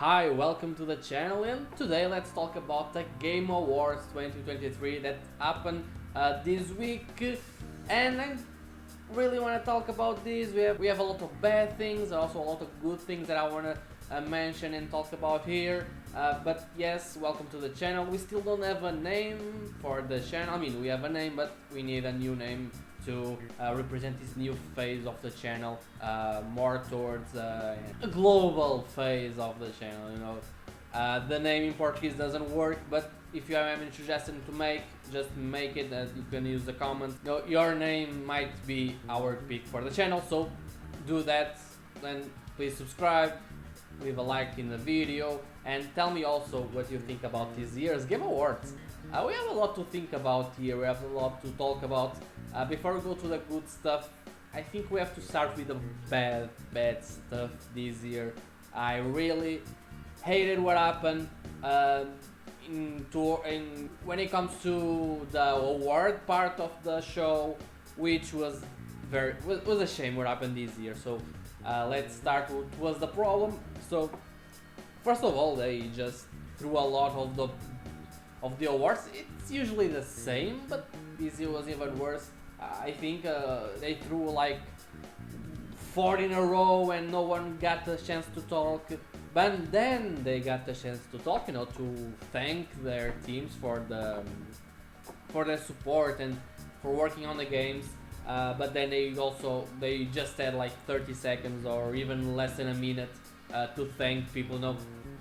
Hi, welcome to the channel, and today let's talk about the Game Awards 2023 that happened this week. And I really want to talk about this. We have a lot of bad things, also a lot of good things that I want to mention and talk about here. But yes, welcome to the channel. We still don't have a name for the channel. I mean, we have a name, but we need a new name to represent this new phase of the channel, more towards a global phase of the channel. The name in Portuguese doesn't work, but if you have any suggestion to make, just make it. You can use the comments. Your name might be our pick for the channel, so do that. Then please subscribe, leave a like in the video, and tell me also what you think about this year's Game Awards. We have a lot to think about here, we have a lot to talk about. Before we go to the good stuff, I think we have to start with the bad stuff this year. I really hated what happened when it comes to the award part of the show, which was a shame what happened this year. So let's start with what was the problem. So first of all, they just threw a lot of the awards. It's usually the same, but this year was even worse. I think they threw like 4 in a row and no one got the chance to talk. But then they got the chance to talk, to thank their teams for their support and for working on the games. But then they just had like 30 seconds or even less than a minute to thank people.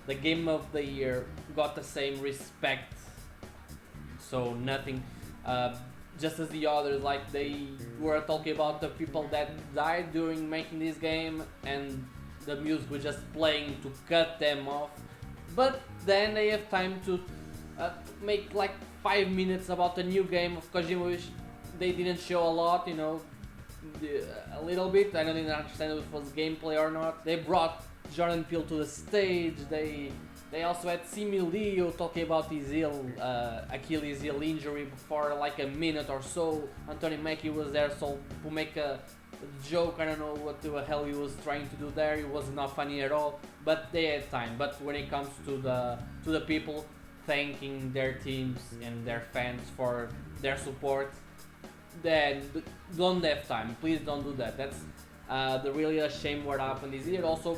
The game of the year got the same respect, so nothing. Just as the others, like they were talking about the people that died during making this game, and the music was just playing to cut them off. But then they have time to make like 5 minutes about the new game of Kojima, which they didn't show a lot, a little bit. I didn't understand if it was gameplay or not. They brought jordanpeele to the stage. They also had Similio talking about his Achilles heel injury for like a minute or so. Anthony Mackie was there so to make a joke. I don't know what the hell he was trying to do there. It was not funny at all, but they had time. But when it comes to the people thanking their teams and their fans for their support, then don't have time. Please don't do that. That's really a shame what happened this year. Also,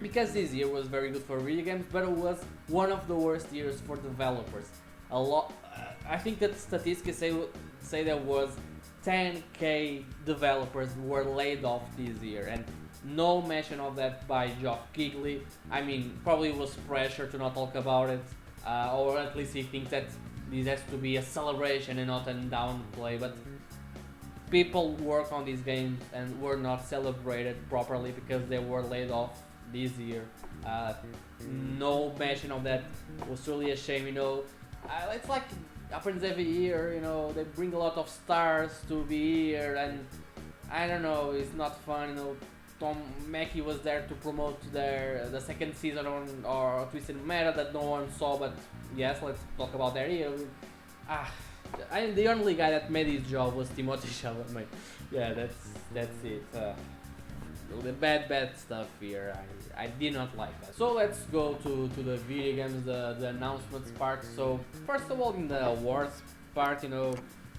because this year was very good for video games, but it was one of the worst years for developers. I think that statistics say there was 10k developers were laid off this year, and no mention of that by Geoff Keighley. I mean, probably was pressure to not talk about it, or at least he thinks that this has to be a celebration and not a downplay. But people work on these games and were not celebrated properly because they were laid off this year. No mention of that was really a shame. It's like happens every year. They bring a lot of stars to be here, and I don't know, it's not fun. Tom Mackie was there to promote the second season or Twisted Metal that no one saw, but yes, let's talk about that here. The only guy that made his job was Timothy Chalamet. Yeah, that's it. The bad stuff here. I did not like that. So let's go to the video games, the announcements part. So first of all, in the awards part,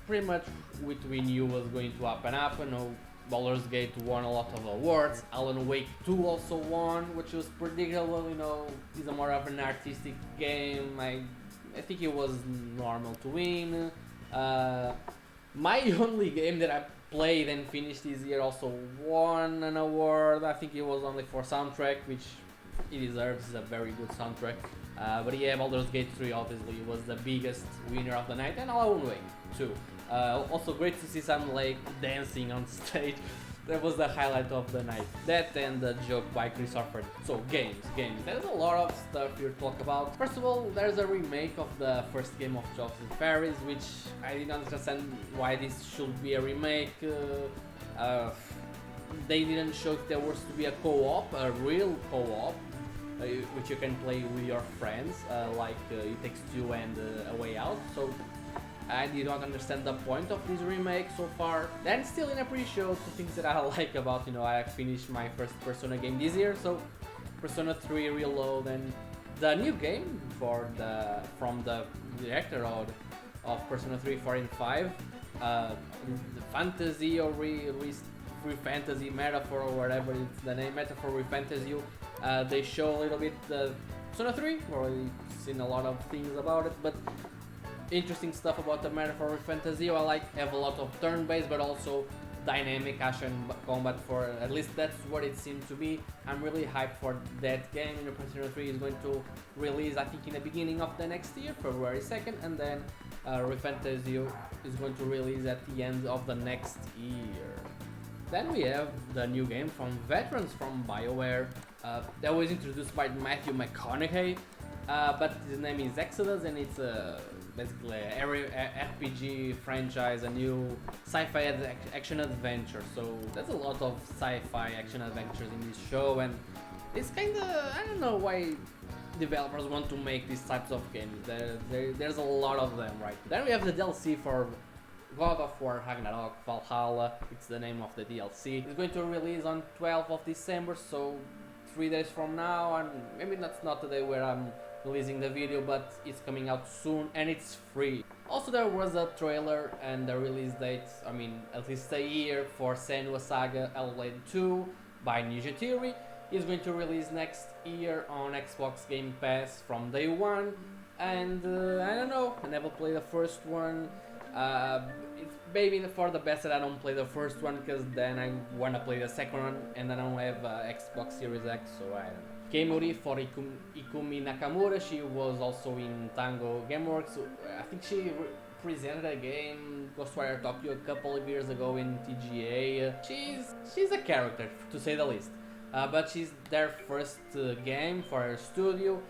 pretty much what we knew was going to happen. Baldur's Gate won a lot of awards. Alan Wake 2 also won, which was predictable. It's a more of an artistic game. I think it was normal to win. My only game that I played and finished this year also won an award. I think it was only for soundtrack, which it deserves. It's a very good soundtrack. But yeah, Baldur's Gate 3 obviously was the biggest winner of the night, and Alan Wake too. Also great to see Sam Lake dancing on stage. That was the highlight of the night. That and the joke by Chris Orford. So games. There's a lot of stuff here to talk about. First of all, there's a remake of the first game of Jobs and Fairies, which I didn't understand why this should be a remake. They didn't show if there was to be a co-op, a real co-op, which you can play with your friends, like It Takes Two and A Way Out. So I did not understand the point of this remake so far. Then still in a pre-show, two things that I like about, I finished my first Persona game this year, so Persona 3 Reload, and the new game from the director of Persona 3, 4, and 5, the fantasy or fantasy metaphor or whatever it's the name, metaphor with fantasy. They show a little bit the Persona 3. Already seen a lot of things about it, but interesting stuff about the metaphor with fantasy. I have a lot of turn-based, but also dynamic action combat. For at least that's what it seemed to be. I'm really hyped for that game. Persona 3 is going to release, I think, in the beginning of the next year, February 2nd, and then Refantasio is going to release at the end of the next year. Then we have the new game from veterans from BioWare. That was introduced by Matthew McConaughey, but his name is Exodus, and it's basically a RPG franchise, a new sci-fi action adventure. So there's a lot of sci-fi action adventures in this show, and it's kinda, I don't know why developers want to make these types of games. There's a lot of them, right? Then we have the DLC for God of War Ragnarok Valhalla. It's the name of the DLC. It's going to release on 12th of December, so 3 days from now, and maybe that's not the day where I'm releasing the video, but it's coming out soon and it's free. Also, there was a trailer and the release date, I mean at least a year, for Senua Saga Hellblade 2 by Ninja Theory. It's going to release next year on Xbox Game Pass from day one, and I don't know, I never played the first one. It's maybe for the best that I don't play the first one, because then I wanna play the second one and then I don't have Xbox Series X, so I don't know. Keimuri for Ikumi Nakamura. She was also in Tango Gameworks. I think she presented a game, Ghostwire Tokyo, a couple of years ago in TGA. She's a character, to say the least. But she's their first game for her studio.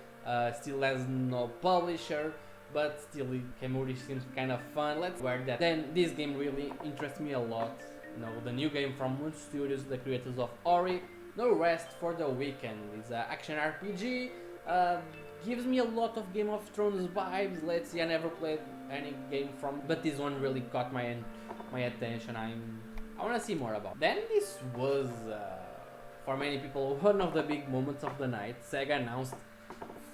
Still has no publisher, but still Keimuri seems kind of fun. Let's wear that. Then this game really interests me a lot. You know, the new game from Moon Studios, the creators of Ori, No Rest for the Weekend. It's an action RPG. Gives me a lot of Game of Thrones vibes. Let's see, I never played any game from, but this one really caught my attention. I want to see more about. Then this was, for many people, one of the big moments of the night. Sega announced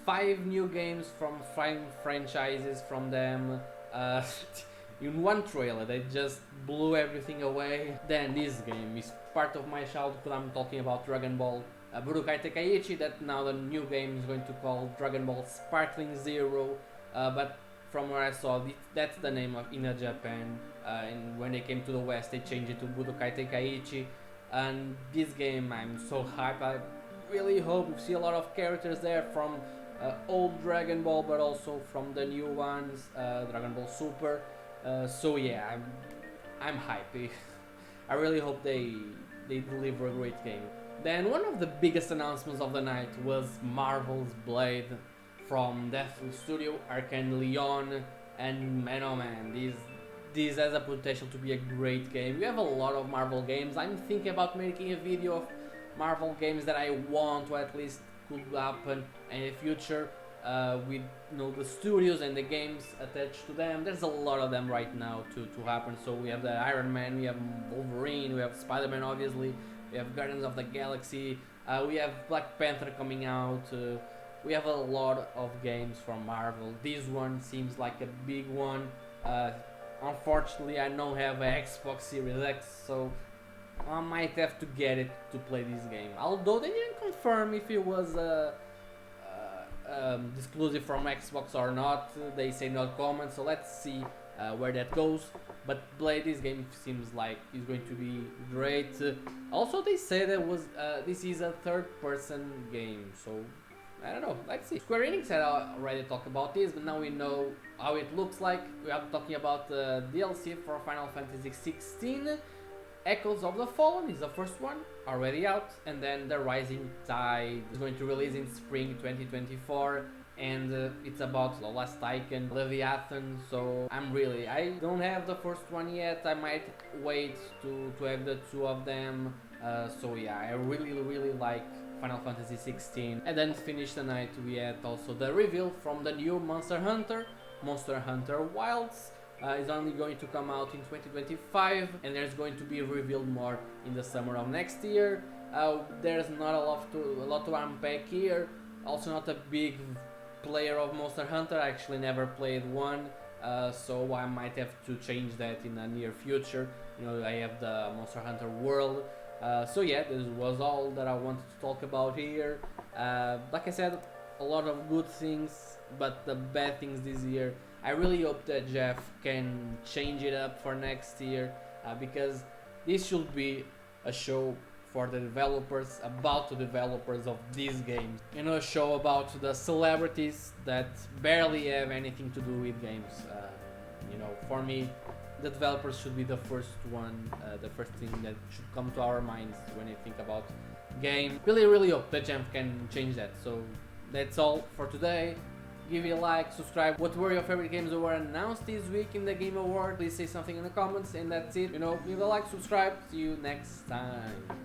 5 new games from 5 franchises from them. In one trailer, they just blew everything away. Then this game is part of my childhood. I'm talking about Dragon Ball Budokai Tenkaichi, that now the new game is going to call Dragon Ball Sparkling Zero. But from where I saw, that's the name of in Japan. And when they came to the West, they changed it to Budokai Tenkaichi. And this game, I'm so hyped. I really hope we see a lot of characters there from old Dragon Ball, but also from the new ones, Dragon Ball Super. So yeah, I'm hyped. I really hope they deliver a great game. Then one of the biggest announcements of the night was Marvel's Blade from Deathloop Studio, Arkane Leon, and man oh man, this has a potential to be a great game. We have a lot of Marvel games. I'm thinking about making a video of Marvel games that I want, or at least could happen in the future. With the studios and the games attached to them. There's a lot of them right now to happen. So we have the Iron Man, we have Wolverine, we have Spider-Man obviously, we have Guardians of the Galaxy, we have Black Panther coming out, we have a lot of games from Marvel. This one seems like a big one. Unfortunately, I don't have an Xbox Series X, so I might have to get it to play this game. Although they didn't confirm if it was exclusive from Xbox or not. They say no comment, so let's see where that goes. But Blade, this game seems like it's going to be great. Also, they say that this is a third-person game, so I don't know. Let's see. Square Enix had already talked about this, but now we know how it looks like. We are talking about the DLC for Final Fantasy 16. Echoes of the Fallen is the first one, already out, and then The Rising Tide is going to release in spring 2024, and it's about the Last Icon, Leviathan. So I don't have the first one yet. I might wait to have the 2 of them. So yeah, I really like Final Fantasy 16. And then finish the night, we had also the reveal from the new Monster Hunter Wilds. Is only going to come out in 2025, and there's going to be revealed more in the summer of next year. There's not a lot to unpack here. Also, not a big player of Monster Hunter. I actually never played one, so I might have to change that in the near future. You know, I have the Monster Hunter World. So yeah, this was all that I wanted to talk about here. Like I said, a lot of good things, but the bad things this year. I really hope that Jeff can change it up for next year, because this should be a show for the developers, about the developers of these games. You know, a show about the celebrities that barely have anything to do with games. You know, for me, the developers should be the first thing that should come to our minds when you think about game. Really hope that Jam can change that. So that's all for today. Give it a like, subscribe. What were your favorite games that were announced this week in the Game Award? Please say something in the comments, and that's it. You know, give a like, subscribe. See you next time.